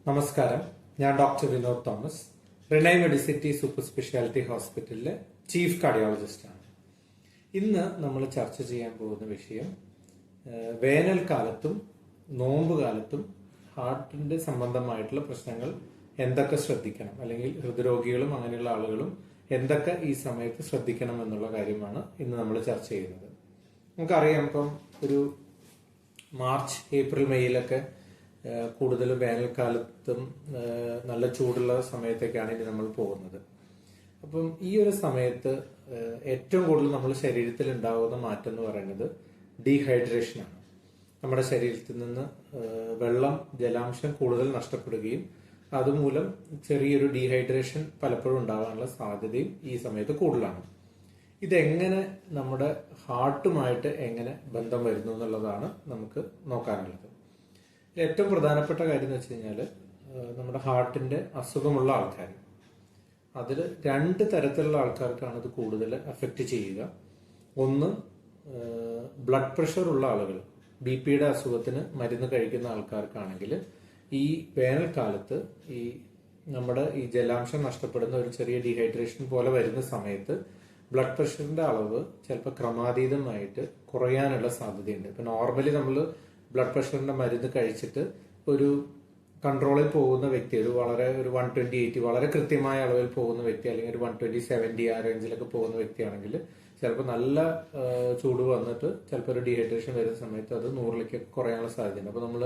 നമസ്കാരം. ഞാൻ doctor Vinod Thomas, Renai Medicity super speciality ഹോസ്പിറ്റലിലെ ചീഫ് കാർഡിയോളജിസ്റ്റാണ്. ഇന്ന് നമ്മൾ ചർച്ച ചെയ്യാൻ പോകുന്ന വിഷയം വേനൽക്കാലത്തും നോമ്പ് കാലത്തും ഹാർട്ടിന്റെ സംബന്ധമായിട്ടുള്ള പ്രശ്നങ്ങൾ എന്തൊക്കെ ശ്രദ്ധിക്കണം, അല്ലെങ്കിൽ ഹൃദ്രോഗികളും അങ്ങനെയുള്ള ആളുകളും എന്തൊക്കെ ഈ സമയത്ത് ശ്രദ്ധിക്കണം എന്നുള്ള കാര്യമാണ് ഇന്ന് നമ്മൾ ചർച്ച ചെയ്യുന്നത്. നമുക്കറിയാം, ഇപ്പം ഒരു മാർച്ച് ഏപ്രിൽ മെയ്യിലൊക്കെ കൂടുതലും വേനൽക്കാലത്തും നല്ല ചൂടുള്ള സമയത്തേക്കാണ് ഇനി നമ്മൾ പോകുന്നത്. അപ്പം ഈ ഒരു സമയത്ത് ഏറ്റവും കൂടുതൽ നമ്മുടെ ശരീരത്തിൽ ഉണ്ടാകുന്ന മാറ്റം എന്ന് പറയുന്നത് ഡീഹൈഡ്രേഷനാണ്. നമ്മുടെ ശരീരത്തിൽ നിന്ന് ജലാംശം കൂടുതൽ നഷ്ടപ്പെടുകയും അതുമൂലം ചെറിയൊരു ഡീഹൈഡ്രേഷൻ പലപ്പോഴും ഉണ്ടാകാനുള്ള സാധ്യതയും ഈ സമയത്ത് കൂടുതലാണ്. ഇതെങ്ങനെ നമ്മുടെ ഹാർട്ടുമായിട്ട് എങ്ങനെ ബന്ധം വരുന്നു എന്നുള്ളതാണ് നമുക്ക് നോക്കാനുള്ളത്. ഏറ്റവും പ്രധാനപ്പെട്ട കാര്യം എന്ന് വെച്ച് കഴിഞ്ഞാൽ, നമ്മുടെ ഹാർട്ടിന്റെ അസുഖമുള്ള ആൾക്കാർ, അതിൽ രണ്ട് തരത്തിലുള്ള ആൾക്കാർക്കാണ് ഇത് കൂടുതൽ അഫക്റ്റ് ചെയ്യുക. ഒന്ന്, ബ്ലഡ് പ്രഷർ ഉള്ള ആളുകൾ, BP-യുടെ അസുഖത്തിന് മരുന്ന് കഴിക്കുന്ന ആൾക്കാർക്കാണെങ്കിൽ ഈ വേനൽക്കാലത്ത് നമ്മുടെ ജലാംശം നഷ്ടപ്പെടുന്ന ഒരു ചെറിയ ഡീഹൈഡ്രേഷൻ പോലെ വരുന്ന സമയത്ത് ബ്ലഡ് പ്രഷറിന്റെ അളവ് ചിലപ്പോൾ ക്രമാതീതമായിട്ട് കുറയാനുള്ള സാധ്യതയുണ്ട്. ഇപ്പൊ നോർമലി നമ്മൾ ബ്ലഡ് പ്രഷറിന്റെ മരുന്ന് കഴിച്ചിട്ട് ഒരു കൺട്രോളിൽ പോകുന്ന വ്യക്തി, ഒരു 120/80 വളരെ കൃത്യമായ അളവിൽ പോകുന്ന വ്യക്തി, അല്ലെങ്കിൽ ഒരു 120/70 ആ റേഞ്ചിലൊക്കെ പോകുന്ന വ്യക്തിയാണെങ്കിൽ ചിലപ്പോൾ നല്ല ചൂട് വന്നിട്ട് ചിലപ്പോൾ ഒരു ഡീഹൈഡ്രേഷൻ വരുന്ന സമയത്ത് അത് 100ലേക്ക് കുറയാനുള്ള സാധ്യതയുണ്ട്. അപ്പൊ നമ്മൾ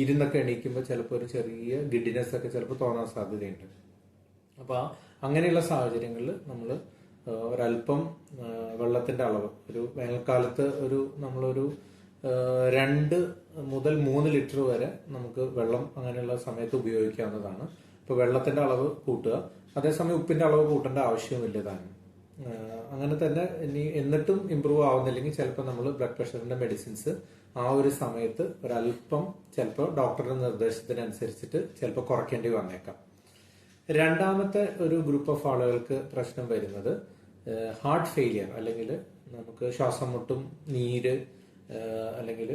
ഇരുന്നൊക്കെ എണീക്കുമ്പോൾ ചിലപ്പോൾ ഒരു ചെറിയ ഗിഡിനെസ് ഒക്കെ ചിലപ്പോൾ തോന്നാൻ സാധ്യതയുണ്ട്. അപ്പൊ അങ്ങനെയുള്ള സാഹചര്യങ്ങളിൽ നമ്മൾ ഒരല്പം വെള്ളത്തിന്റെ അളവ്, ഒരു വേനൽക്കാലത്ത് നമ്മളൊരു 2 മുതൽ 3 ലിറ്റർ വരെ നമുക്ക് വെള്ളം അങ്ങനെയുള്ള സമയത്ത് ഉപയോഗിക്കാവുന്നതാണ്. ഇപ്പൊ വെള്ളത്തിന്റെ അളവ് കൂട്ടുക, അതേസമയം ഉപ്പിന്റെ അളവ് കൂട്ടേണ്ട ആവശ്യമില്ല താനും. അങ്ങനെ തന്നെ എന്നിട്ടും ഇമ്പ്രൂവ് ആവുന്നില്ലെങ്കിൽ ചിലപ്പോൾ നമ്മൾ ബ്ലഡ് പ്രഷറിന്റെ മെഡിസിൻസ് ആ ഒരു സമയത്ത് ഒരല്പം ചിലപ്പോൾ ഡോക്ടറുടെ നിർദ്ദേശത്തിനനുസരിച്ചിട്ട് ചിലപ്പോൾ കുറയ്ക്കേണ്ടി വന്നേക്കാം. രണ്ടാമത്തെ ഒരു ഗ്രൂപ്പ് ഓഫ് ആളുകൾക്ക് പ്രശ്നം വരുന്നത് ഹാർട്ട് ഫെയിലിയർ, അല്ലെങ്കിൽ നമുക്ക് ശ്വാസം മുട്ടും, നീര്, അല്ലെങ്കിൽ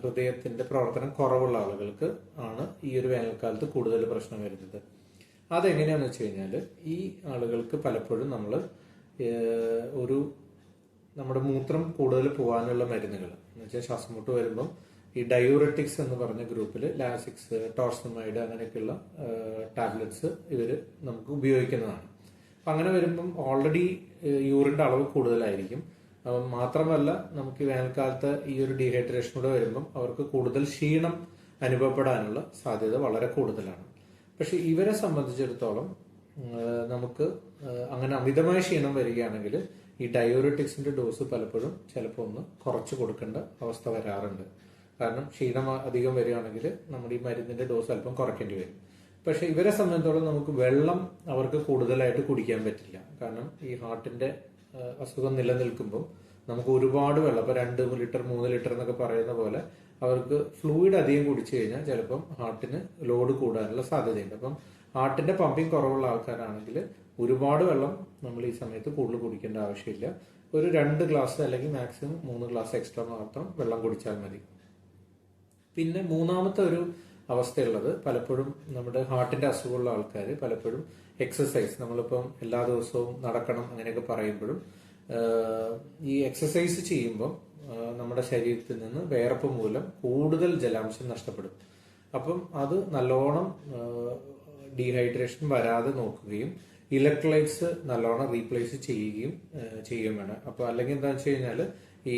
ഹൃദയത്തിന്റെ പ്രവർത്തനം കുറവുള്ള ആളുകൾക്ക് ആണ് ഈ ഒരു വേനൽക്കാലത്ത് കൂടുതൽ പ്രശ്നം വരുന്നത്. അതെങ്ങനെയാന്ന് വെച്ച് കഴിഞ്ഞാൽ, ഈ ആളുകൾക്ക് പലപ്പോഴും നമ്മൾ നമ്മുടെ മൂത്രം കൂടുതൽ പോകാനുള്ള മരുന്നുകൾ എന്ന് വെച്ചാൽ ശ്വാസം മുട്ട് വരുമ്പം ഈ ഡയൂററ്റിക്സ് എന്ന് പറഞ്ഞ ഗ്രൂപ്പിൽ ലാസിക്സ്, ടോർസമൈഡ് അങ്ങനെയൊക്കെയുള്ള ടാബ്ലറ്റ്സ് നമുക്ക് ഉപയോഗിക്കുന്നതാണ്. അപ്പം അങ്ങനെ വരുമ്പം ഓൾറെഡി യൂറിന്റെ അളവ് കൂടുതലായിരിക്കും. മാത്രമല്ല, നമുക്ക് വേനൽക്കാലത്ത് ഈ ഒരു ഡീഹൈഡ്രേഷനോടെ വരുമ്പം അവർക്ക് കൂടുതൽ ക്ഷീണം അനുഭവപ്പെടാനുള്ള സാധ്യത വളരെ കൂടുതലാണ്. പക്ഷെ ഇവരെ സംബന്ധിച്ചിടത്തോളം നമുക്ക് അങ്ങനെ അമിതമായ ക്ഷീണം വരികയാണെങ്കിൽ ഈ ഡയോറിറ്റിക്സിന്റെ ഡോസ് പലപ്പോഴും ചിലപ്പോൾ ഒന്ന് കുറച്ച് കൊടുക്കേണ്ട അവസ്ഥ വരാറുണ്ട്. കാരണം ക്ഷീണം അധികം വരികയാണെങ്കിൽ നമ്മുടെ ഈ മരുന്നിന്റെ ഡോസ് അല്പം കുറയ്ക്കേണ്ടി വരും. പക്ഷെ ഇവരെ സംബന്ധിച്ചിടത്തോളം നമുക്ക് വെള്ളം അവർക്ക് കൂടുതലായിട്ട് കുടിക്കാൻ പറ്റില്ല. കാരണം ഈ ഹാർട്ടിന്റെ അസുഖം നിലനിൽക്കുമ്പോൾ നമുക്ക് ഒരുപാട് വെള്ളം, ഇപ്പൊ 2 ലിറ്റർ 3 ലിറ്റർ എന്നൊക്കെ പറയുന്ന പോലെ അവർക്ക് ഫ്ലൂയിഡ് അധികം കുടിച്ചു കഴിഞ്ഞാൽ ചിലപ്പം ഹാർട്ടിന് ലോഡ് കൂടാനുള്ള സാധ്യതയുണ്ട്. അപ്പം ഹാർട്ടിന്റെ പമ്പിങ് കുറവുള്ള ആൾക്കാരാണെങ്കിൽ ഒരുപാട് വെള്ളം നമ്മൾ ഈ സമയത്ത് കൂടുതൽ കുടിക്കേണ്ട ആവശ്യമില്ല. ഒരു 2 ഗ്ലാസ് അല്ലെങ്കിൽ മാക്സിമം 3 ഗ്ലാസ് എക്സ്ട്രാ മാത്രം വെള്ളം കുടിച്ചാൽ മതി. പിന്നെ മൂന്നാമത്തെ ഒരു അവസ്ഥയുള്ളത്, പലപ്പോഴും നമ്മുടെ ഹാർട്ടിന്റെ അസുഖമുള്ള ആൾക്കാർ പലപ്പോഴും എക്സസൈസ്, നമ്മളിപ്പം എല്ലാ ദിവസവും നടക്കണം അങ്ങനെയൊക്കെ പറയുമ്പോഴും ഈ എക്സസൈസ് ചെയ്യുമ്പം നമ്മുടെ ശരീരത്തിൽ നിന്ന് വിയർപ്പ് മൂലം കൂടുതൽ ജലാംശം നഷ്ടപ്പെടും. അപ്പം അത് നല്ലോണം ഡീഹൈഡ്രേഷൻ വരാതെ നോക്കുകയും ഇലക്ട്രോലൈറ്റ്സ് നല്ലോണം റീപ്ലേസ് ചെയ്യുകയും വേണം. അപ്പൊ അല്ലെങ്കിൽ എന്താണെന്ന് വെച്ച് കഴിഞ്ഞാൽ, ഈ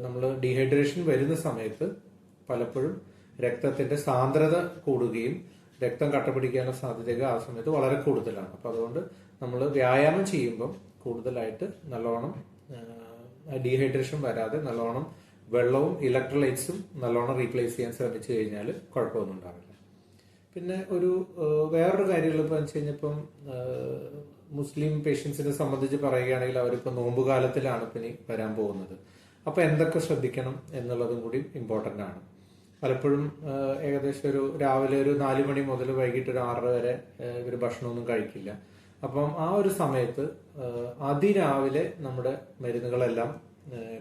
നമ്മൾ ഡീഹൈഡ്രേഷൻ വരുന്ന സമയത്ത് പലപ്പോഴും രക്തത്തിന്റെ സാന്ദ്രത കൂടുകയും രക്തം കട്ടപിടിക്കാനുള്ള സാധ്യതകൾ ആ സമയത്ത് വളരെ കൂടുതലാണ്. അപ്പൊ അതുകൊണ്ട് നമ്മൾ വ്യായാമം ചെയ്യുമ്പം കൂടുതലായിട്ട് നല്ലോണം ഡീഹൈഡ്രേഷൻ വരാതെ നല്ലോണം വെള്ളവും ഇലക്ട്രോലൈറ്റ്സും നല്ലോണം റീപ്ലേസ് ചെയ്യാൻ ശ്രമിച്ചു കഴിഞ്ഞാൽ കുഴപ്പമൊന്നും ഉണ്ടാവില്ല. പിന്നെ വേറൊരു കാര്യമുള്ള ഇപ്പൊ വെച്ച് കഴിഞ്ഞപ്പം മുസ്ലിം പേഷ്യൻസിനെ സംബന്ധിച്ച് പറയുകയാണെങ്കിൽ അവരിപ്പോ നോമ്പുകാലത്തിലാണ് ഇനി വരാൻ പോകുന്നത്. അപ്പൊ എന്തൊക്കെ ശ്രദ്ധിക്കണം എന്നുള്ളതും കൂടി ഇമ്പോർട്ടന്റ് ആണ്. പലപ്പോഴും ഏകദേശം രാവിലെ 4 മണി മുതൽ വൈകിട്ട് 6 വരെ ഇവർ ഭക്ഷണമൊന്നും കഴിക്കില്ല. അപ്പം ആ ഒരു സമയത്ത് അതിരാവിലെ നമ്മുടെ മരുന്നുകളെല്ലാം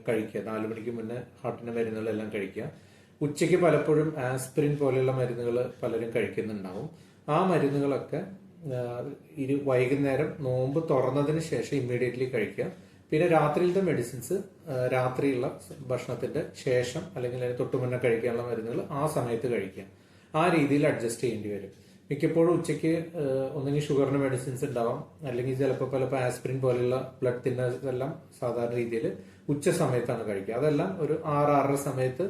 കഴിക്കുക. 4 മണിക്ക് മുന്നേ ഹാർട്ടിന്റെ മരുന്നുകളെല്ലാം കഴിക്കുക. ഉച്ചയ്ക്ക് പലപ്പോഴും ആസ്പിരിൻ പോലെയുള്ള മരുന്നുകൾ പലരും കഴിക്കുന്നുണ്ടാവും. ആ മരുന്നുകളൊക്കെ വൈകുന്നേരം നോമ്പ് തുറന്നതിന് ശേഷം ഇമ്മീഡിയറ്റ്ലി കഴിക്കുക. പിന്നെ രാത്രിയിലത്തെ മെഡിസിൻസ് രാത്രിയുള്ള ഭക്ഷണത്തിന്റെ ശേഷം അല്ലെങ്കിൽ അതിന് തൊട്ടുമുന്നേ കഴിക്കാനുള്ള മരുന്നുകൾ ആ സമയത്ത് കഴിക്കുക. ആ രീതിയിൽ അഡ്ജസ്റ്റ് ചെയ്യേണ്ടി വരും. മിക്കപ്പോഴും ഉച്ചയ്ക്ക് ഒന്നെങ്കിൽ ഷുഗറിന് മെഡിസിൻസ് ഉണ്ടാവാം, അല്ലെങ്കിൽ ചിലപ്പോൾ ആസ്പിരിൻ പോലെയുള്ള ബ്ലഡ് തിന്നേഴ്സ് എല്ലാം സാധാരണ രീതിയിൽ ഉച്ച സമയത്താണ് കഴിക്കുക. അതെല്ലാം ഒരു 6-6:30 സമയത്ത്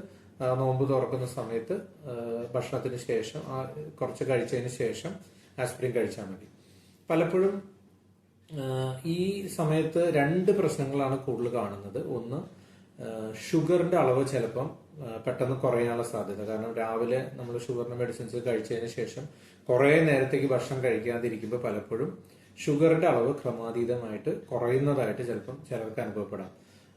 നോമ്പ് തുറക്കുന്ന സമയത്ത് ഭക്ഷണത്തിന് ശേഷം കുറച്ച് കഴിച്ചതിന് ശേഷം ആസ്പിരിൻ കഴിച്ചാൽ മതി. പലപ്പോഴും ഈ സമയത്ത് 2 പ്രശ്നങ്ങളാണ് കൂടുതൽ കാണുന്നത്. ഒന്ന്, ഷുഗറിന്റെ അളവ് ചിലപ്പം പെട്ടെന്ന് കുറയാനുള്ള സാധ്യത. കാരണം രാവിലെ നമ്മൾ ഷുഗറിന്റെ മെഡിസിൻസ് കഴിച്ചതിന് ശേഷം കുറെ നേരത്തേക്ക് ഭക്ഷണം കഴിക്കാതിരിക്കുമ്പോൾ പലപ്പോഴും ഷുഗറിന്റെ അളവ് ക്രമാതീതമായിട്ട് കുറയുന്നതായിട്ട് ചിലപ്പം ചിലർക്ക് അനുഭവപ്പെടാം.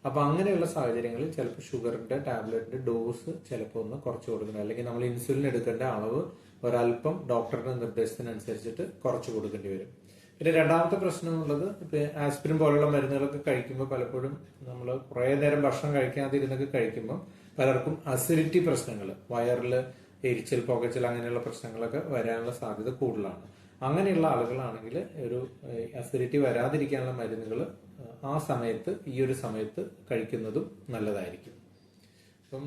അപ്പൊ അങ്ങനെയുള്ള സാഹചര്യങ്ങളിൽ ചിലപ്പോൾ ഷുഗറിന്റെ ടാബ്ലറ്റിന്റെ ഡോസ് ചിലപ്പോൾ ഒന്ന് കുറച്ച് കൊടുക്കണം, അല്ലെങ്കിൽ നമ്മൾ ഇൻസുലിൻ എടുക്കേണ്ട അളവ് ഒരല്പം ഡോക്ടറുടെ നിർദ്ദേശത്തിനനുസരിച്ചിട്ട് കുറച്ച് കൊടുക്കേണ്ടി വരും. പിന്നെ രണ്ടാമത്തെ പ്രശ്നമുള്ളത്, ഇപ്പൊ ആസ്പിരിൻ പോലുള്ള മരുന്നുകളൊക്കെ കഴിക്കുമ്പോൾ പലപ്പോഴും നമ്മൾ കുറെ നേരം ഭക്ഷണം കഴിക്കാതിരുന്നൊക്കെ കഴിക്കുമ്പോൾ പലർക്കും അസിഡിറ്റി പ്രശ്നങ്ങൾ, വയറിൽ എരിച്ചൽ, പുകച്ചൽ അങ്ങനെയുള്ള പ്രശ്നങ്ങളൊക്കെ വരാനുള്ള സാധ്യത കൂടുതലാണ്. അങ്ങനെയുള്ള ആളുകളാണെങ്കിൽ ഒരു അസിഡിറ്റി വരാതിരിക്കാനുള്ള മരുന്നുകൾ ആ സമയത്ത്, ഈ ഒരു സമയത്ത് കഴിക്കുന്നതും നല്ലതായിരിക്കും. അപ്പം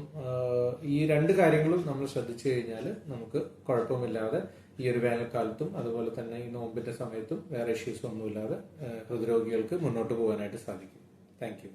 ഈ 2 കാര്യങ്ങളും നമ്മൾ ശ്രദ്ധിച്ചു കഴിഞ്ഞാൽ നമുക്ക് കുഴപ്പമില്ലാതെ ഈ ഒരു വേനൽക്കാലത്തും അതുപോലെ തന്നെ ഈ നോമ്പിന്റെ സമയത്തും വേറെ ഇഷ്യൂസ് ഒന്നുമില്ലാതെ ഹൃദ്രോഗികൾക്ക് മുന്നോട്ട് പോകാനായിട്ട് സാധിക്കും. Thank you.